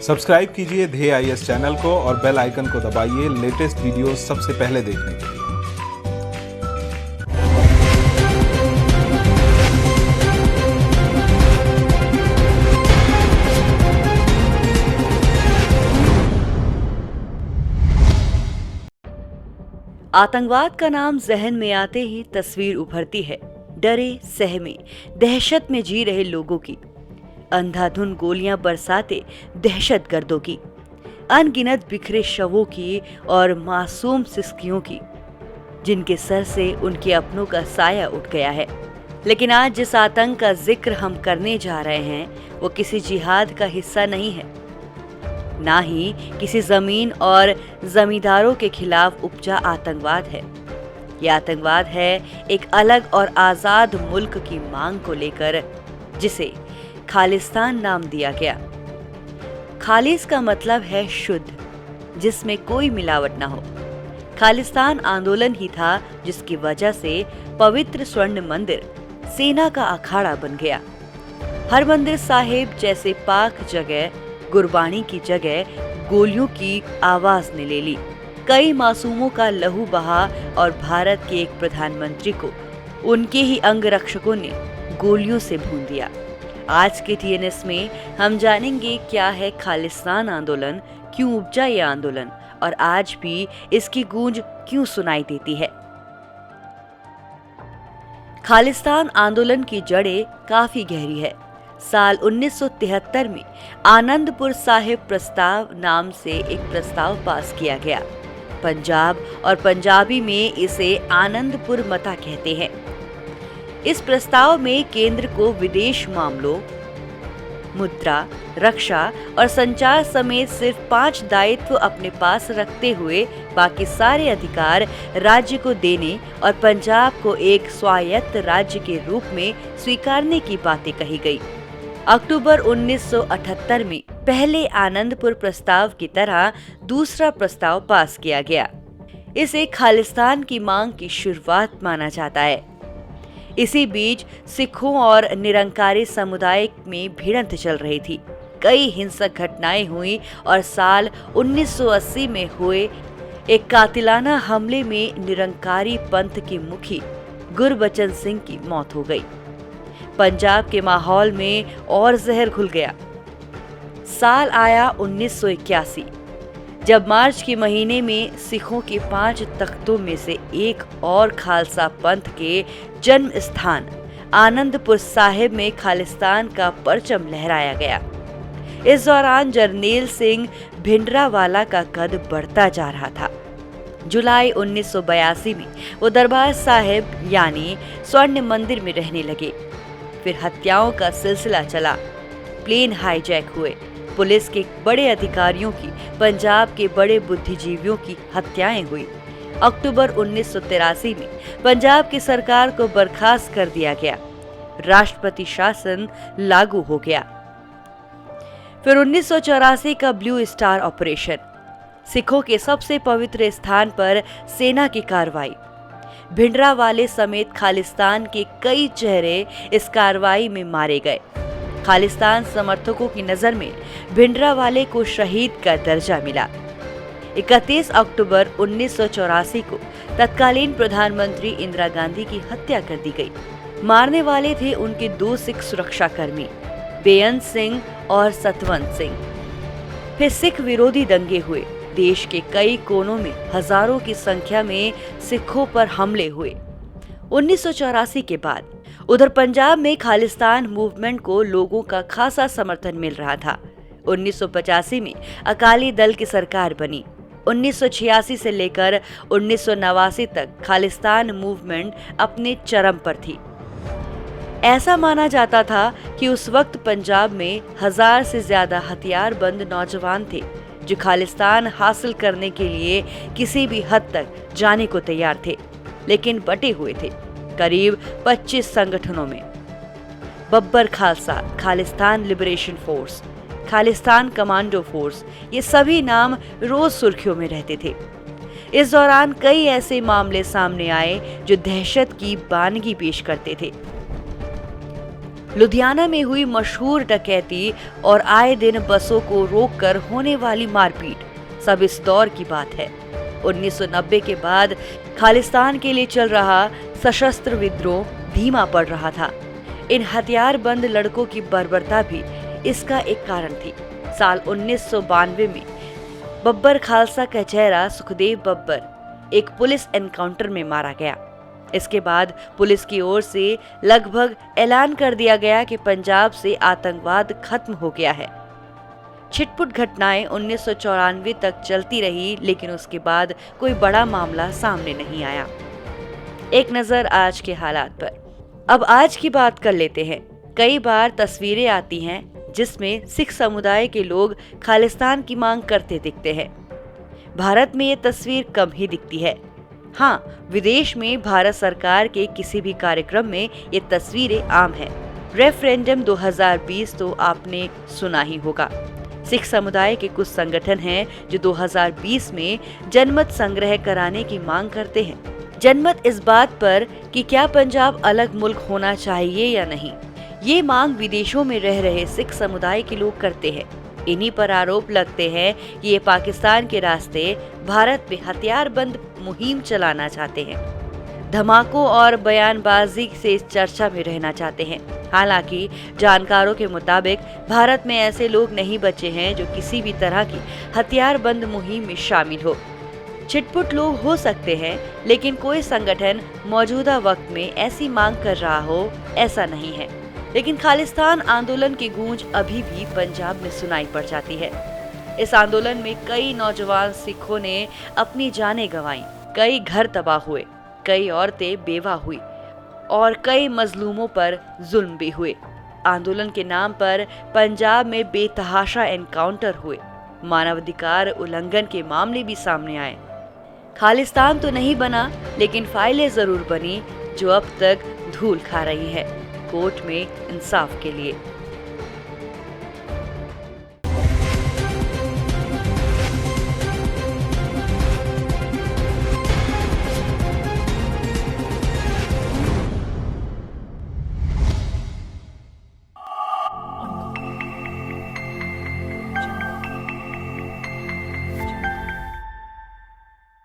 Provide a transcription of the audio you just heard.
Subscribe कीजिए ध्येय IAS channel को और बेल आइकन को दबाइए लेटेस्ट वीडियो सबसे पहले देखने के लिए। आतंकवाद का नाम जहन में आते ही तस्वीर उभरती है डरे सहमे दहशत में जी रहे लोगों की, अंधाधुंध गोलियां बरसाते दहशतगर्दों की, अनगिनत बिखरे शवों की और मासूम सिसकियों की, जिनके सर से उनके अपनों का साया उठ गया है। लेकिन आज जिस आतंक का जिक्र हम करने जा रहे हैं वो किसी जिहाद का हिस्सा नहीं है, ना ही किसी जमीन और जमींदारों के खिलाफ उपजा आतंकवाद है। यह आतंकवाद है एक अलग और आजाद मुल्क की मांग को लेकर, जिसे खालिस्तान नाम दिया गया। खालिस का मतलब है शुद्ध, जिसमें कोई मिलावट ना हो। खालिस्तान आंदोलन ही था जिसकी वजह से पवित्र स्वर्ण मंदिर सेना का अखाड़ा बन गया। हरमंदिर साहिब जैसे पाक जगह गुरबानी की जगह गोलियों की आवाज ने ले ली। कई मासूमों का लहू बहा और भारत के एक प्रधानमंत्री को उनके ही अंगरक्षकों ने गोलियों से भून दिया। आज के टीएनएस में हम जानेंगे क्या है खालिस्तान आंदोलन, क्यों उपजा यह आंदोलन और आज भी इसकी गूंज क्यों सुनाई देती है। खालिस्तान आंदोलन की जड़ें काफी गहरी है। साल 1973 में आनंदपुर साहिब प्रस्ताव नाम से एक प्रस्ताव पास किया गया। पंजाब और पंजाबी में इसे आनंदपुर मता कहते हैं। इस प्रस्ताव में केंद्र को विदेश मामलों, मुद्रा, रक्षा और संचार समेत सिर्फ 5 दायित्व अपने पास रखते हुए बाकी सारे अधिकार राज्य को देने और पंजाब को एक स्वायत्त राज्य के रूप में स्वीकारने की बातें कही गई। अक्टूबर 1978 में पहले आनंदपुर प्रस्ताव की तरह दूसरा प्रस्ताव पास किया गया। इसे खालिस्तान की मांग की शुरुआत माना जाता है। इसी बीच सिखों और निरंकारी समुदाय में भिड़ंत चल रही थी। कई हिंसक घटनाएं हुई और साल 1980 में हुए एक कातिलाना हमले में निरंकारी पंथ के मुखी गुरबचन सिंह की मौत हो गई। पंजाब के माहौल में और जहर घुल गया। साल आया 1981, जब मार्च के महीने में सिखों के 5 तख्तों में से एक और खालसा पंथ के जन्म स्थान आनंदपुर साहिब में खालिस्तान का परचम लहराया गया। इस दौरान जरनैल सिंह भिंडरावाला का कद बढ़ता जा रहा था। जुलाई 1982 में वो दरबार साहिब यानी स्वर्ण मंदिर में रहने लगे। फिर हत्याओं का सिलसिला चला। प्लेन हाईजैक हुए, पुलिस के बड़े अधिकारियों की, पंजाब के बड़े बुद्धिजीवियों की हत्याएं हुई। अक्टूबर 1983 में पंजाब की सरकार को बर्खास्त कर दिया गया। राष्ट्रपति शासन लागू हो गया। फिर 1984 का ब्लू स्टार ऑपरेशन, सिखों के सबसे पवित्र स्थान पर सेना की कार्रवाई। भिंडरावाले समेत खालिस्तान के कई चेहरे इस कार्रवाई में मारे गए। खालिस्तान समर्थकों की नजर में भिंडरावाले को शहीद का दर्जा मिला। 31 अक्टूबर 1984 को तत्कालीन प्रधानमंत्री इंदिरा गांधी की हत्या कर दी गई। मारने वाले थे उनके 2 सिख सुरक्षाकर्मी, बेअंत सिंह और सतवंत सिंह। फिर सिख विरोधी दंगे हुए। देश के कई कोनों में हजारों की संख्या में सिखों पर हमले हुए। 1984 के बाद उधर पंजाब में खालिस्तान मूवमेंट को लोगों का खासा समर्थन मिल रहा था। 1985 में अकाली दल की सरकार बनी। 1986 से लेकर 1989 तक खालिस्तान मूवमेंट अपने चरम पर थी। ऐसा माना जाता था कि उस वक्त पंजाब में 1000 से ज्यादा हथियारबंद नौजवान थे जो खालिस्तान हासिल करने के लिए किसी भी हद तक जाने को तैयार थे, लेकिन बटे हुए थे करीब 25 संगठनों में। Babbar Khalsa, Khalistan liberation force, Khalistan commando force, ये सभी नाम रोज सुर्खियों में रहते थे। इस दौरान कई ऐसे मामले सामने आए जो दहशत की बानगी पेश करते थे। लुधियाना में हुई मशहूर डकैती और आए दिन बसों को रोककर होने वाली मारपीट सब इस दौर की बात है। 1990 के बाद खालिस्तान के लिए चल रहा सशस्त्र विद्रोह धीमा पड़ रहा था। इन हथियारबंद लड़कों की बर्बरता भी इसका एक कारण थी। साल 1992 में बब्बर खालसा का चेहरा सुखदेव बब्बर एक पुलिस एनकाउंटर में मारा गया। इसके बाद पुलिस की ओर से लगभग ऐलान कर दिया गया कि पंजाब से आतंकवाद खत्म हो गया है। छिटपुट घटनाएं 1994 तक चलती रही, लेकिन उसके बाद कोई बड़ा मामला सामने नहीं आया। एक नजर आज के हालात पर। अब आज की बात कर लेते हैं। कई बार तस्वीरें आती हैं जिसमें सिख समुदाय के लोग खालिस्तान की मांग करते दिखते हैं। भारत में ये तस्वीर कम ही दिखती है। हाँ, विदेश में भारत सरकार के किसी भी कार्यक्रम में ये तस्वीरें आम हैं। रेफरेंडम 2020 तो आपने सुना ही होगा। सिख समुदाय के कुछ संगठन हैं जो 2020 में जनमत संग्रह कराने की मांग करते हैं। जनमत इस बात पर कि क्या पंजाब अलग मुल्क होना चाहिए या नहीं। ये मांग विदेशों में रह रहे सिख समुदाय के लोग करते हैं। इन्हीं पर आरोप लगते हैं कि ये पाकिस्तान के रास्ते भारत में हथियारबंद मुहिम चलाना चाहते हैं, धमाकों और बयानबाजी से चर्चा में रहना चाहते हैं। हालांकि जानकारों के मुताबिक भारत में ऐसे लोग नहीं बचे हैं जो किसी भी तरह की हथियारबंद मुहिम में शामिल हो। छिटपुट लोग हो सकते हैं, लेकिन कोई संगठन मौजूदा वक्त में ऐसी मांग कर रहा हो ऐसा नहीं है। लेकिन खालिस्तान आंदोलन की गूंज अभी भी पंजाब में सुनाई पड़ जाती है। इस आंदोलन में कई नौजवान सिखों ने अपनी जानें गंवाई, कई घर तबाह हुए, कई औरतें बेवा हुई और कई मजलूमों पर जुल्म भी हुए। आंदोलन के नाम पर पंजाब में बेतहाशा एनकाउंटर हुए, मानवाधिकार उल्लंघन के मामले भी सामने आए। खालिस्तान तो नहीं बना, लेकिन फाइलें जरूर बनी जो अब तक धूल खा रही है कोर्ट में इंसाफ के लिए।